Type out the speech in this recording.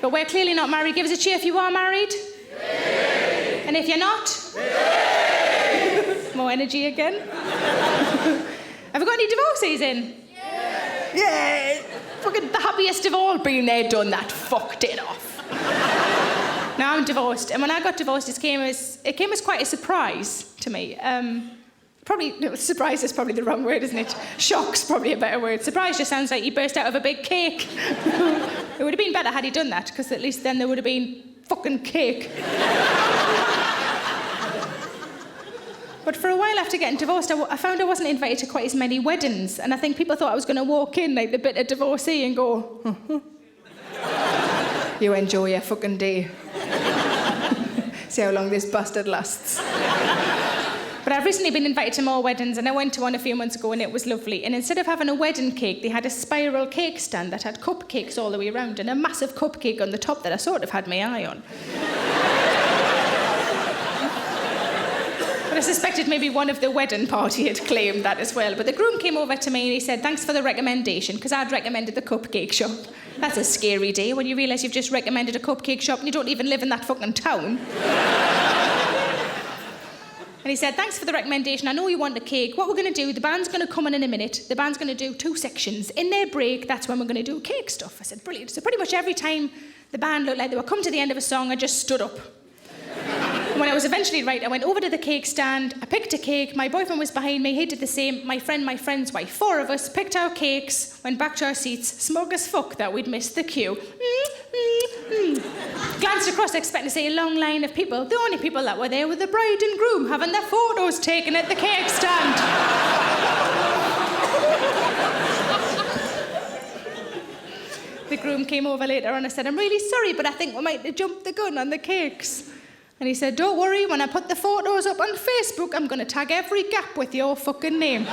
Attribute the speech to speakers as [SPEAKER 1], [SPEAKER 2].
[SPEAKER 1] But we're clearly not married. Give us a cheer if you are married. Yay. And if you're not? Yay. More energy again. Have we got any divorcees in? Yay. Yay. Fucking the happiest of all, been there, done that, fucked it off. Now I'm divorced, and when I got divorced, it came as quite a surprise to me. Surprise is probably the wrong word, isn't it? Shock's probably a better word. Surprise just sounds like he burst out of a big cake. It would have been better had he done that, because at least then there would have been fucking cake. But for a while after getting divorced, I found I wasn't invited to quite as many weddings, and I think people thought I was going to walk in like the bitter divorcee and go, you enjoy your fucking day. See how long this bastard lasts. But I've recently been invited to more weddings, and I went to one a few months ago and it was lovely. And instead of having a wedding cake, they had a spiral cake stand that had cupcakes all the way around and a massive cupcake on the top that I sort of had my eye on. But I suspected maybe one of the wedding party had claimed that as well. But the groom came over to me and he said, thanks for the recommendation, because I'd recommended the cupcake shop. That's a scary day when you realise you've just recommended a cupcake shop and you don't even live in that fucking town. And he said, thanks for the recommendation. I know you want a cake. What we're going to do, the band's going to come in a minute. The band's going to do 2 sections. In their break, that's when we're going to do cake stuff. I said, brilliant. So pretty much every time the band looked like they were come to the end of a song, I just stood up. And when I was eventually right, I went over to the cake stand, I picked a cake, my boyfriend was behind me, he did the same, my friend's wife, 4 of us picked our cakes, went back to our seats, smug as fuck that we'd missed the queue. Glanced across expecting to see a long line of people. The only people that were there were the bride and groom having their photos taken at the cake stand. The groom came over later and I said, I'm really sorry, but I think we might have jumped the gun on the cakes. And he said, don't worry, when I put the photos up on Facebook, I'm going to tag every gap with your fucking name.